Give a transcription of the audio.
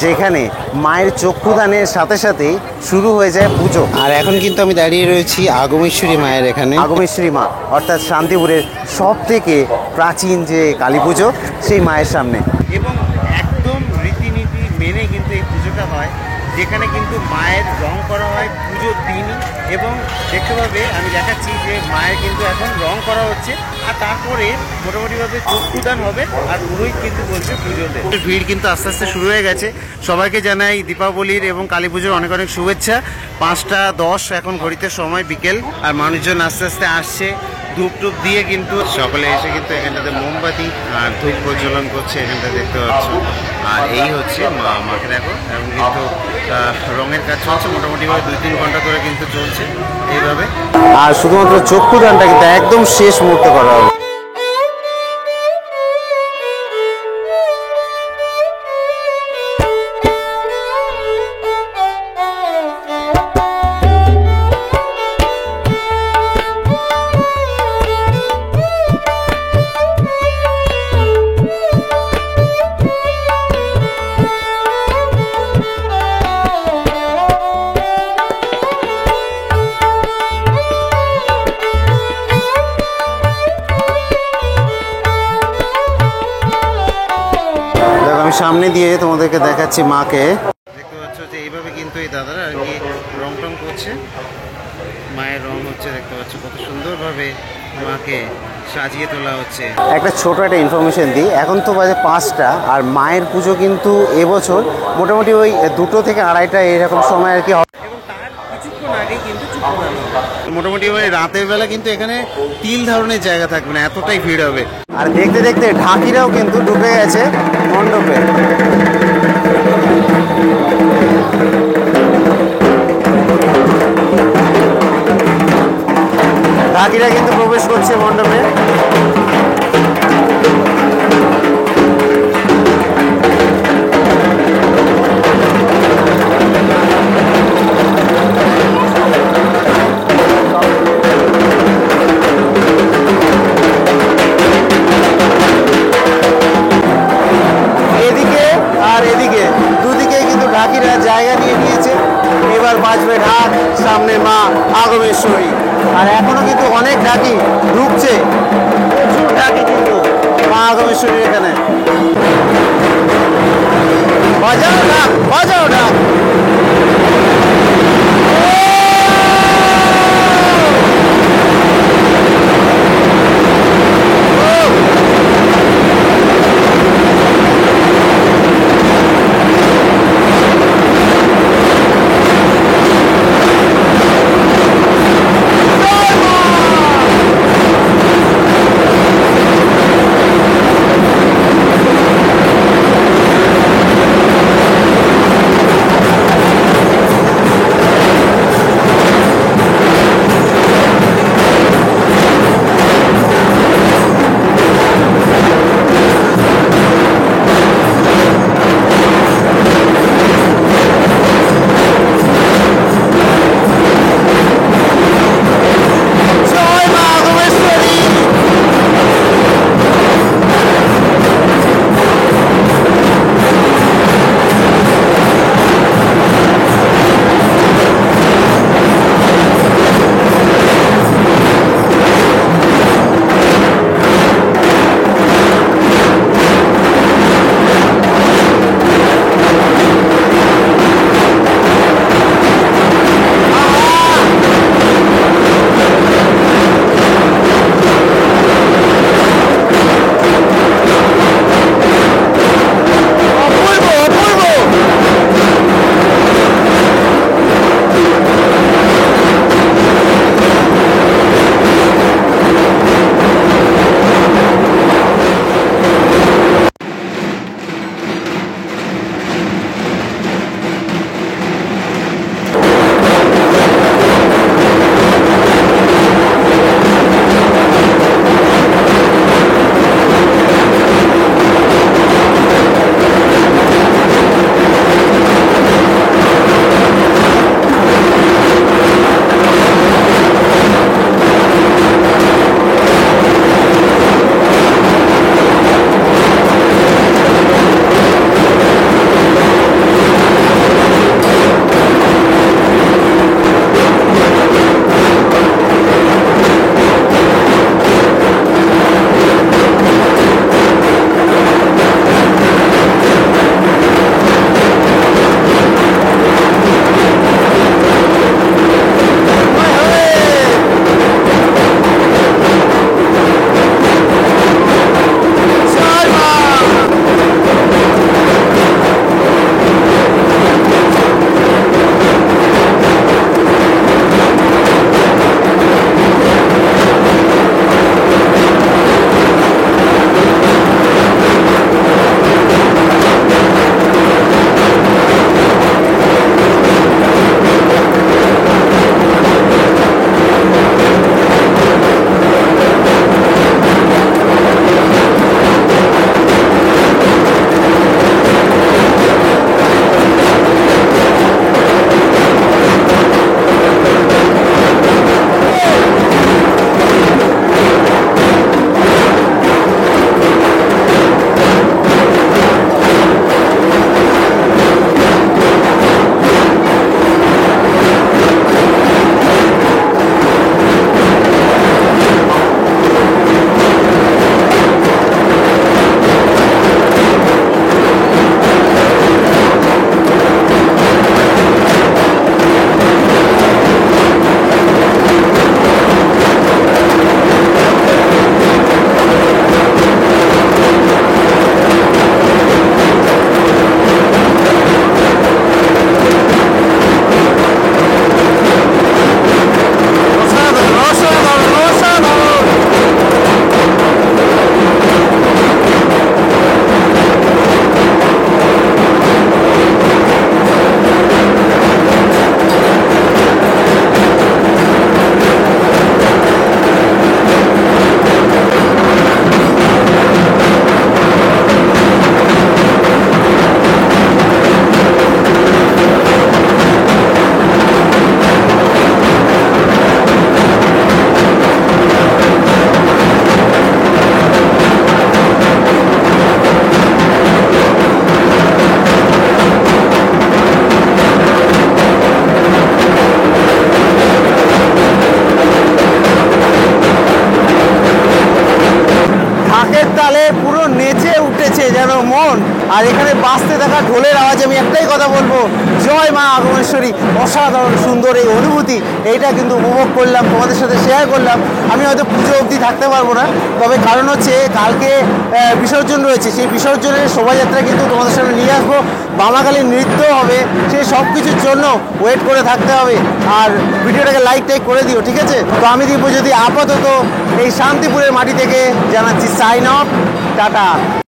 যেখানে মায়ের চক্ষুদানের সাথে সাথেই শুরু হয়ে যায় পুজো। আর এখন কিন্তু আমি দাঁড়িয়ে রয়েছি আগমেশ্বরী মায়ের এখানে। আগমেশ্বরী মা অর্থাৎ শান্তিপুরের সব থেকে প্রাচীন যে কালী পুজো সেই মায়ের সামনে, এবং একদম রীতিনীতি মেনে কিন্তু এই পুজোটা হয়, যেখানে কিন্তু মায়ের রং করা হয় পুজোর দিনই। এবং দেখতে পাবে আমি দেখাচ্ছি যে মায়ের কিন্তু এখন রং করা হচ্ছে, আর তারপরে মোটামুটিভাবে চক্ষুদান হবে, আর পুরোহিত কিন্তু বলছে পুজোতে। ভিড় কিন্তু আস্তে আস্তে শুরু হয়ে গেছে। সবাইকে জানাই দীপাবলির এবং কালী পুজোর অনেক অনেক শুভেচ্ছা। 5টা 10 এখন ঘড়িতে সময় বিকেল, আর মানুষজন আস্তে আস্তে আসছে ধূপ টুপ দিয়ে। কিন্তু সকলে এসে কিন্তু এখানটাতে মোমবাতি আর ধূপ প্রজ্বলন করছে, এখানটা দেখতে পাচ্ছ। আর এই হচ্ছে মাকে দেখো, এবং কিন্তু রঙের কাজ চলছে মোটামুটিভাবে 2-3 ঘন্টা ধরে কিন্তু চলছে এইভাবে। আর শুধুমাত্র চক্ষুদানটা কিন্তু একদম শেষ মুহূর্তে করা হবে। সামনে দিয়ে তোমাদেরকে দেখাচ্ছি মাকে। দেখতে পাচ্ছ যে এইভাবে কিন্তু এই দাদারা আর কি রং টং করছে। মায়ের রং হচ্ছে, দেখতে পাচ্ছ কত সুন্দরভাবে মাকে সাজিয়ে তোলা হচ্ছে। একটা ছোট একটা ইনফরমেশন দিই, এখন তো বাজে 5টা, আর মায়ের পুজো কিন্তু এবছর মোটামুটি ওই 2টো থেকে 2:30 এরকম সময় আর কি হবে। এবং তার কিছুক্ষণ আগে কিন্তু মোটামুটি ওই রাতের বেলা কিন্তু এখানে তিল ধারণের জায়গা থাকবে না, এতটাই ভিড় হবে। আর দেখতে দেখতে ঢাকিরাও কিন্তু ঢুকে গেছে মণ্ডপে। ঢাকিরা কিন্তু প্রবেশ করছে মণ্ডপে। জায়গা নিয়ে নিয়েছে। এবার বাজবে ঢাক, সামনে মা আগমেশ্বরী। আর এখনো কিন্তু অনেক ঢাকি ঢুকছে, প্রচুর ঢাকি কিন্তু মা আগমেশ্বরীর এখানে। বাজাও ঢাক, বাজাও ঢাক। মন। আর এখানে বাজতে থাকা ঢোলের আওয়াজ, আমি একটাই কথা বলবো, জয় মা আগমেশ্বরী। অসাধারণ সুন্দর এই অনুভূতি, এইটা কিন্তু উপভোগ করলাম, তোমাদের সাথে শেয়ার করলাম। আমি হয়তো পুজো অবধি থাকতে পারবো না, তবে কারণ হচ্ছে কালকে বিসর্জন রয়েছে, সেই বিসর্জনের শোভাযাত্রা কিন্তু তোমাদের সামনে নিয়ে আসবো। বামাকালীর নৃত্য হবে, সেই সব কিছুর জন্য ওয়েট করে থাকতে হবে। আর ভিডিওটাকে লাইক টাইক করে দিও, ঠিক আছে? তো আমি দিব যদি আপাতত এই শান্তিপুরের মাটি থেকে জানাচ্ছি সাইন অফ, টাটা।